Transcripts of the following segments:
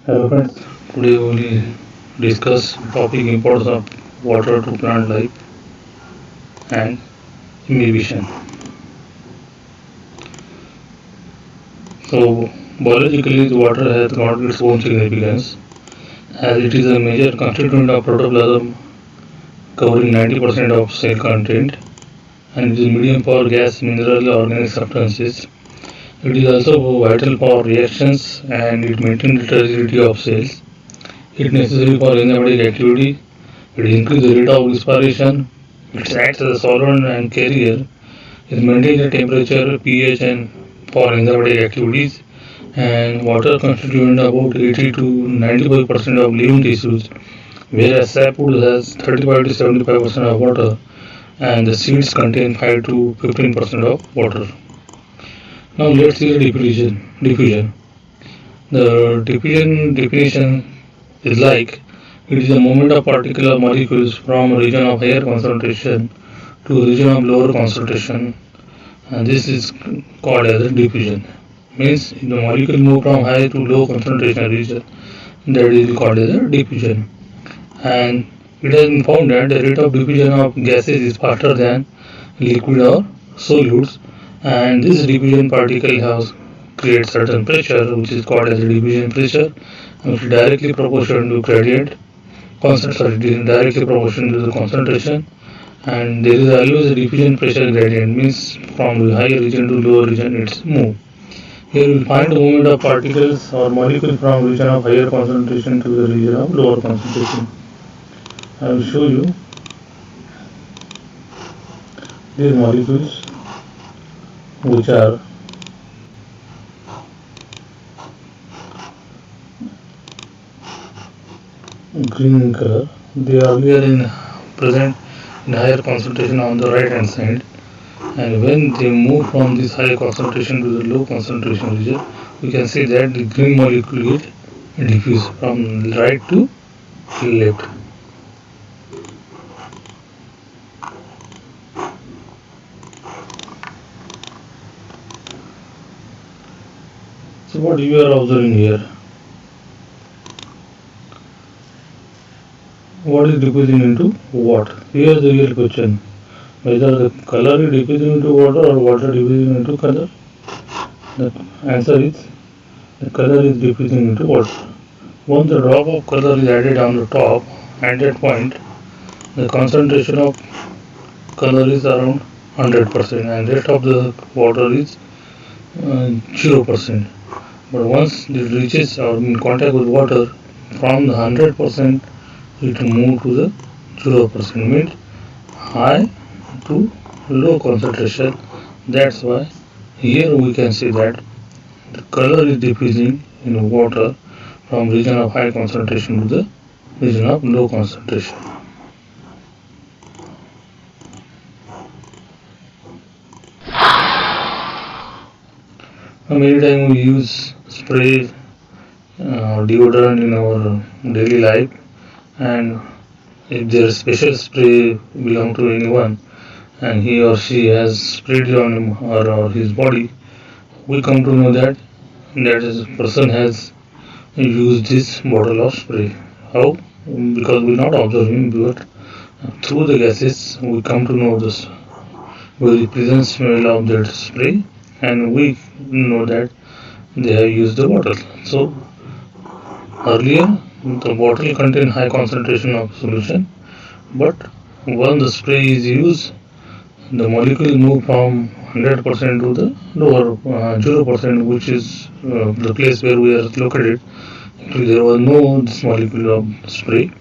Hello friends, today we will discuss topic importance of water to plant life and imbibition. So biologically the water has got its own significance as it is a major constituent of protoplasm covering 90% of cell content and it is medium for gas, mineral, organic substances. It is also vital for reactions and it maintains the rigidity of cells. It is necessary for enzymatic activity. It increases the rate of respiration. It acts as a solvent and carrier. It maintains the temperature, pH, and for enzymatic activities. And water constitutes about 80 to 95% of living tissues, whereas sapwood has 35 to 75% of water, and the seeds contain 5 to 15% of water. Now let's see the diffusion. The diffusion definition is like it is a movement of particular molecules from a region of higher concentration to a region of lower concentration, and this is called as a diffusion. Means if the molecule move from high to low concentration region, that is called as a diffusion. And it has been found that the rate of diffusion of gases is faster than liquid or solutes, and this diffusion particle has create certain pressure which is called as a diffusion pressure, which is directly proportional to gradient directly proportional to the concentration, and there is always a diffusion pressure gradient, means from the higher region to lower region it's move. Here you will find the movement of particles or molecules from region of higher concentration to the region of lower concentration. I will show you these molecules which are green in color. They are earlier in present in higher concentration on the right hand side, and when they move from this high concentration to the low concentration region, we can see that the green molecule get diffused from right to left. So what you are observing here, what is diffusing into what? Here is the real question, whether the color is diffusing into water or water diffusing into color. The answer is the color is diffusing into water. Once the drop of color is added on the top, at that point the concentration of color is around 100% and rest of the water is 0%. But once it reaches or in contact with water, from the 100% it move to the 0%, means high to low concentration. That's why here we can see that the color is diffusing in water from region of high concentration to the region of low concentration. Many times we use spray deodorant in our daily life, and if there is special spray belong to anyone and he or she has sprayed it on him or his body, we come to know that that person has used this bottle of spray. How? Because we not observing, but through the gases we come to know this very pleasant smell of that spray, and we know that they have used the bottle. So earlier the bottle contained high concentration of solution, but once the spray is used, the molecule move from 100% to the lower 0%, which is the place where we are located. Actually, there was no this molecule of spray,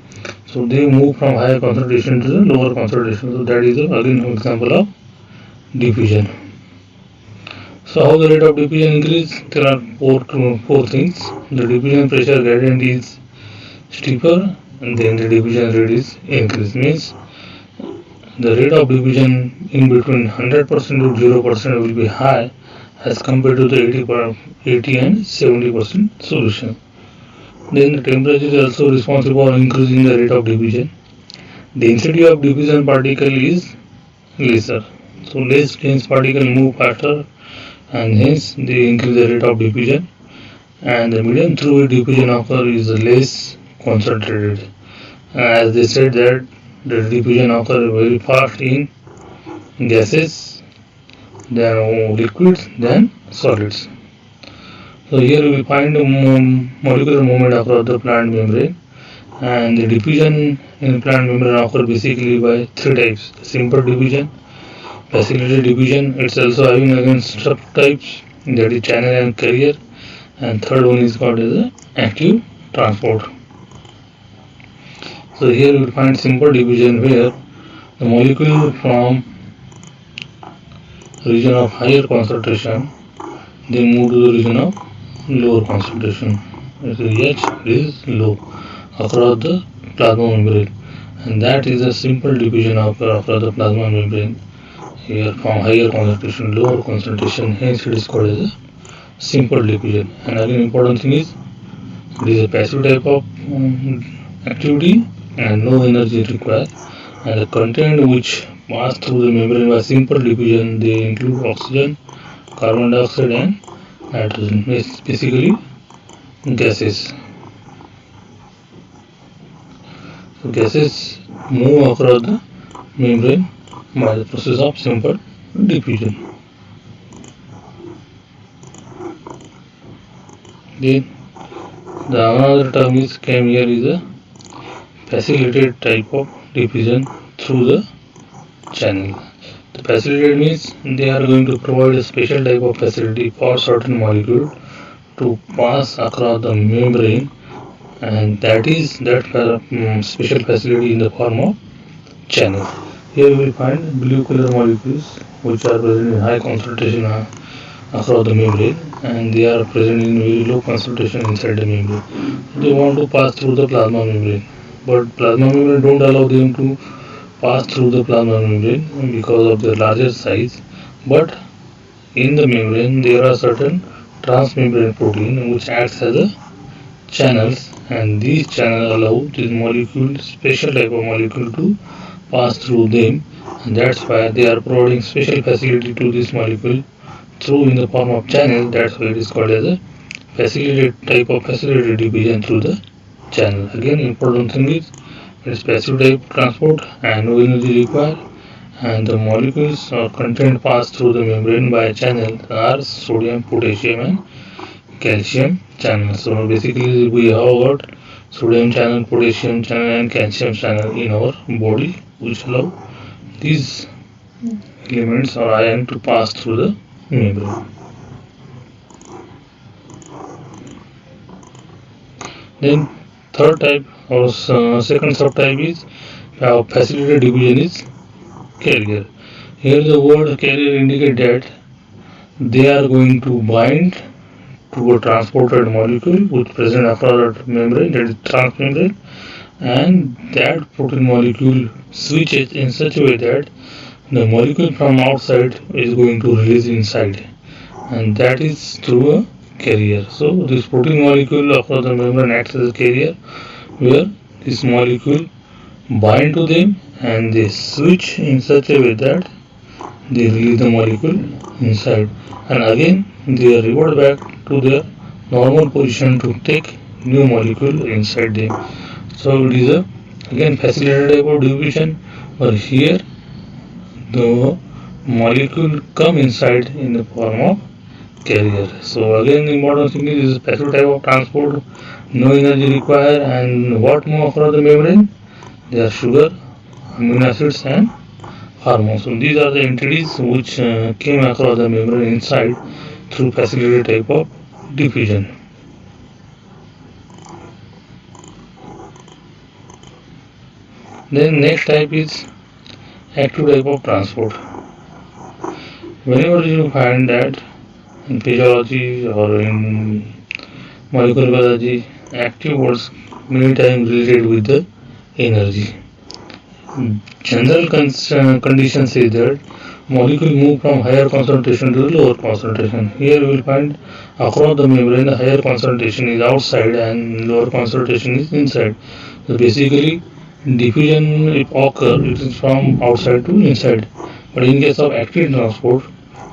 so they move from higher concentration to the lower concentration. So that is again an example of diffusion. So how the rate of diffusion increase? There are four things. The diffusion pressure gradient is steeper, and then the diffusion rate is increased. Means the rate of diffusion in between 100% to 0% will be high as compared to the 80 and 70% solution. Then the temperature is also responsible for increasing the rate of diffusion. Density of diffusion particle is lesser. So less dense particle move faster and hence they increase the rate of diffusion. and the medium through which diffusion occurs is less concentrated. As they said that the diffusion occurs very fast in gases, then liquids, then solids. So here we find molecular movement across the plant membrane, and the diffusion in plant membrane occurs basically by three types: simple diffusion, facilitated diffusion. It's also having against subtypes, that is channel and carrier, and third one is called as a active transport. So here we find simple diffusion where the molecule from region of higher concentration they move to the region of lower concentration. H is low across the plasma membrane, and that is a simple diffusion of across the plasma membrane. Here from higher concentration, lower concentration, hence it is called as a simple diffusion. And again, important thing is it is a passive type of activity and no energy required. And the content which pass through the membrane by simple diffusion they include oxygen, carbon dioxide, and nitrogen. It's basically gases. So gases move across the membrane by the process of simple diffusion. Then the another term is came here is a facilitated type of diffusion through the channel. The facilitated means they are going to provide a special type of facility for certain molecule to pass across the membrane, and that is that special facility in the form of channel. Here we will find blue color molecules which are present in high concentration across the membrane, and they are present in very low concentration inside the membrane. They want to pass through the plasma membrane, but plasma membrane don't allow them to pass through the plasma membrane because of their larger size. But in the membrane there are certain transmembrane protein which acts as a channels, and these channels allow this molecule, special type of molecule, to pass through them, and that's why they are providing special facility to this molecule through in the form of channel. That's why it is called as a facilitated type of facilitated diffusion through the channel. Again, important thing is it's passive type transport and no energy required, and the molecules or content pass through the membrane by channel are sodium, potassium, and calcium channel. So basically we have got sodium channel, potassium channel, and calcium channel in our body, which allow these elements or ion to pass through the membrane. Then third type or second subtype is facilitated diffusion is carrier. Here the word carrier indicate that they are going to bind to a transported molecule which present across the membrane, that is transmembrane, and that protein molecule switches in such a way that the molecule from outside is going to release inside, and that is through a carrier. So this protein molecule across the membrane acts as a carrier where this molecule bind to them and they switch in such a way that they release the molecule inside, and again they revert back to their normal position to take new molecule inside them. So it is a again facilitated type of diffusion, but here the molecule come inside in the form of carrier. So again important thing is passive type of transport, no energy required, and what move across the membrane? They are sugar, amino acids, and hormones. So these are the entities which came across the membrane inside through facilitated type of diffusion. Then next type is active type of transport. Whenever you find that in physiology or in molecular biology, active words many times related with the energy. General condition says that molecule move from higher concentration to lower concentration. Here we will find across the membrane the higher concentration is outside and lower concentration is inside. So basically diffusion if occur it is from outside to inside. But in case of active transport,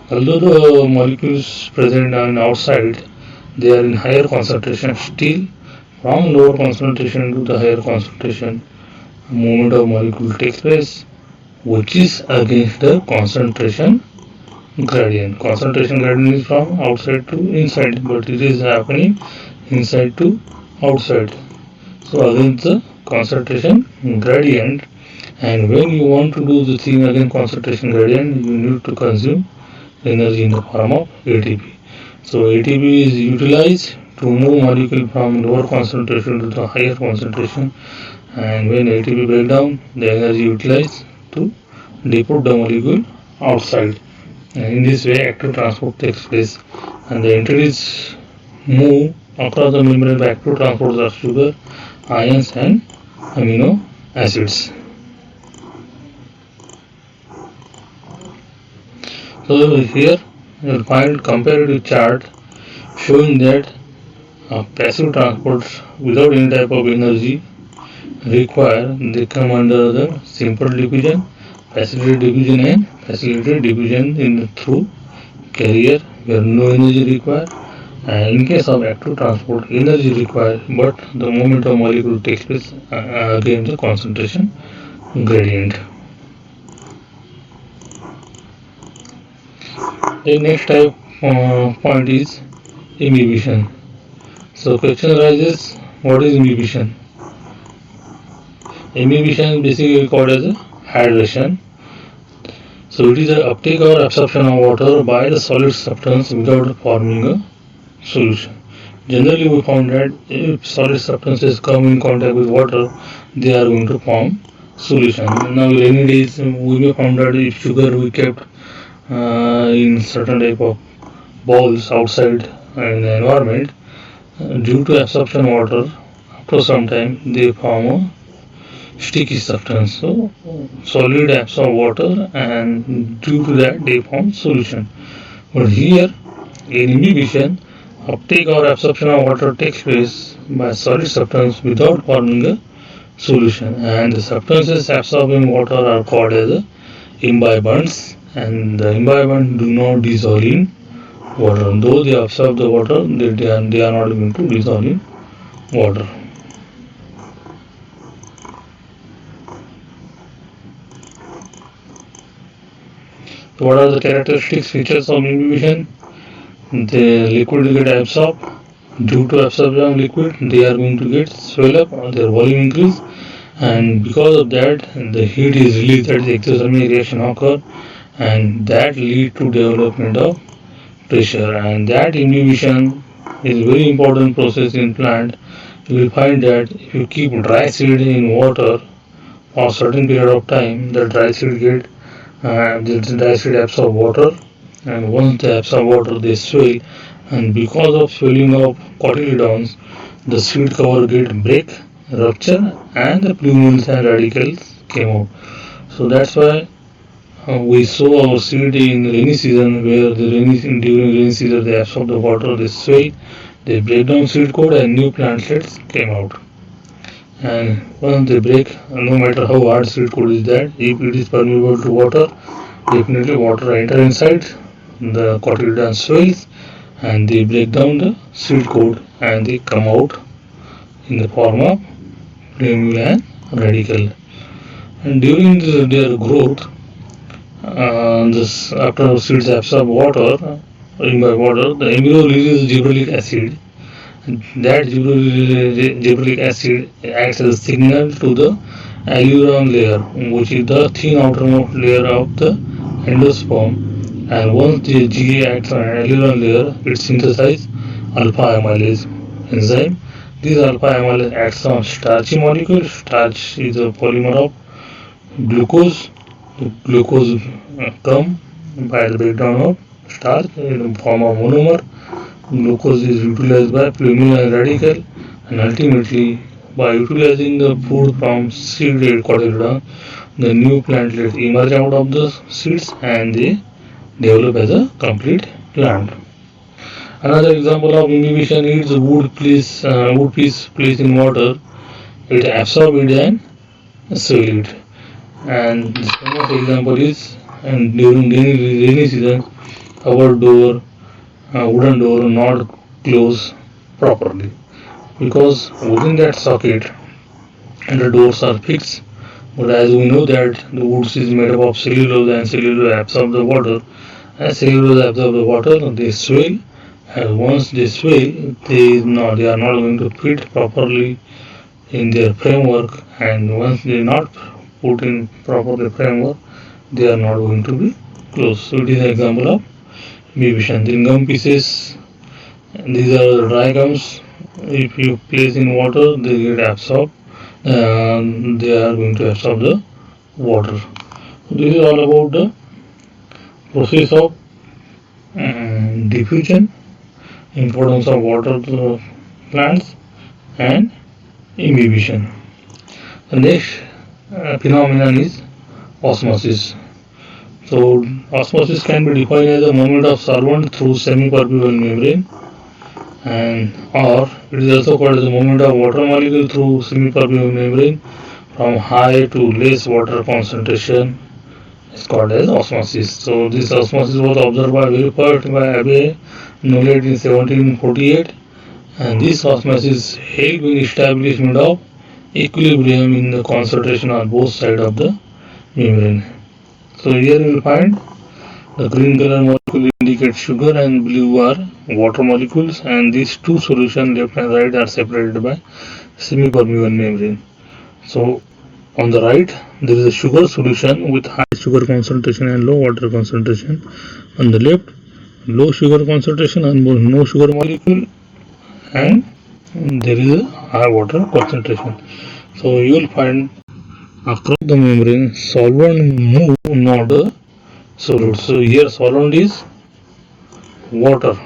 although the molecules present on outside, they are in higher concentration. Still, from lower concentration to the higher concentration, movement of molecule takes place, which is against the concentration gradient. Concentration gradient is from outside to inside, but it is happening inside to outside. So against the concentration gradient, and when you want to do the thing against concentration gradient, you need to consume energy in the form of ATP. So ATP is utilized to move molecule from lower concentration to the higher concentration, and when ATP break down, the energy utilized to depot the molecule outside. And in this way, active transport takes place, and the entities move across the membrane by active transport of sugar, ions, and amino acids. So here you will find comparative chart showing that passive transport without any type of energy require, they come under the simple diffusion, facilitated diffusion, and facilitated diffusion through carrier where no energy required. In case of active transport, energy required, but the movement of molecule takes place against the concentration gradient. The next type point is inhibition. So question arises, what is inhibition? Inhibition is basically called as a hydration. So it is the uptake or absorption of water by the solid substance without forming a solution. Generally we found that if solid substances come in contact with water, they are going to form solution. Now in rainy days we may found that if sugar we kept in certain type of balls outside in the environment, due to absorption of water, after some time they form a sticky substance. So solid absorb water, and due to that they form solution. But here in inhibition, uptake or absorption of water takes place by solid substance without forming a solution, and the substances absorbing water are called as imbibants, and the imbibants do not dissolve in water. Though they absorb the water, they are not going to dissolve in water. So what are the characteristics features of inhibition? The liquid will get absorbed. Due to absorption of liquid, they are going to get swell up, their volume increase, and because of that, the heat is released, that the exothermic reaction occur, and that lead to development of pressure. And that inhibition is a very important process in plant. You will find that if you keep dry seed in water for a certain period of time, the dry seed absorb water, and once they absorb water, they swell, and because of swelling of cotyledons, the seed cover get break, rupture, and the plumule and radicals came out. So that's why we sow our seed in rainy season, where during rainy season they absorb the water, they swell, they break down seed coat, and new plantlets came out. And once they break, no matter how hard seed coat is that, if it is permeable to water, definitely water enter inside, the cotyledon swells, and they break down the seed coat, and they come out in the form of plumule and radicle. And during their growth, after seeds absorb water, the embryo releases gibberellic acid. That gibberellic acid acts as a signal to the alluron layer, which is the thin outermost layer of the endosperm. And once the GA acts on an alluron layer, it synthesizes alpha amylase enzyme. This alpha amylase acts on starchy molecule. Starch is a polymer of glucose. The glucose come by the breakdown of starch in the form of monomer. Glucose is utilized by plumule and radicle, and ultimately by utilizing the food from seed cotyledon, the new plantlets emerge out of the seeds, and they develop as a complete plant. Another example of inhibition is wood piece placed in water. It absorbs it and swell it. And the famous example is, and during rainy season, our door, wooden door not close properly, because within that socket the doors are fixed. But as we know that the woods is made up of cellulose, and cellulose absorbs the water. As cellulose absorbs the water, they swell, and once they swell, they are not going to fit properly in their framework, and once they are not put in properly framework, they are not going to be closed. So it is an example of imbibition. Then gum pieces, these are the dry gums. If you place in water, they get absorbed. They are going to absorb the water. This is all about the process of diffusion, importance of water to the plants, and imbibition. The next phenomenon is osmosis. So osmosis can be defined as the movement of solvent through semi-permeable membrane, and or it is also called as the movement of water molecule through semi-permeable membrane from high to less water concentration is called as osmosis. So this osmosis was observed by very first by Abbe Nollet in 1748, and this osmosis helped in establishment of equilibrium in the concentration on both sides of the membrane. So here you will find the green color molecule indicates sugar and blue are water molecules, and these two solutions left and right are separated by semi-permeable membrane. So on the right there is a sugar solution with high sugar concentration and low water concentration. On the left, low sugar concentration and no sugar molecule, and there is a high water concentration. So you will find across the membrane solvent move, not the solute. So here solvent is water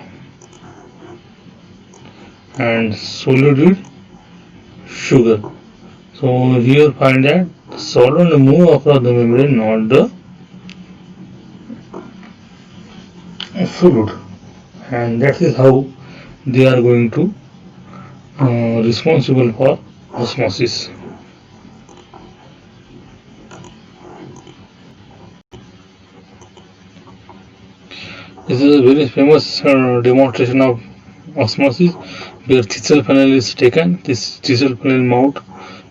and solute is sugar. So here find that solvent move across the membrane, not the solute, and that is how they are going to responsible for osmosis. This is a very famous demonstration of osmosis where thistle funnel is taken. This thistle funnel mouth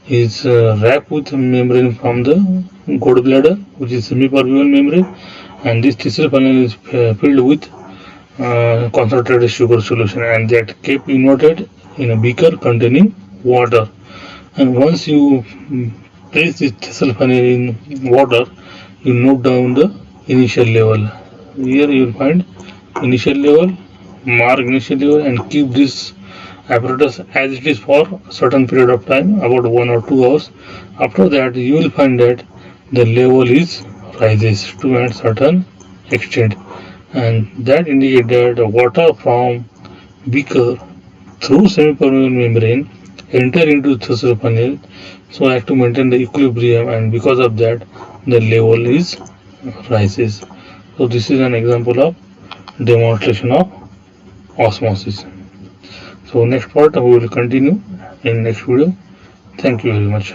is wrapped with membrane from the gallbladder, which is semi-permeable membrane, and this thistle funnel is filled with concentrated sugar solution, and that kept inverted in a beaker containing water. And once you place this thistle funnel in water, you note down the initial level. Here you will find initial level, mark initial level, and keep this apparatus as it is for a certain period of time, about 1 or 2 hours. After that, you will find that the level is rises to a certain extent, and that indicates that the water from beaker through semi-permeable membrane enter into the thistle funnel so as to maintain the equilibrium, and because of that the level is rises. So this is an example of demonstration of osmosis. So next part we will continue in next video. Thank you very much.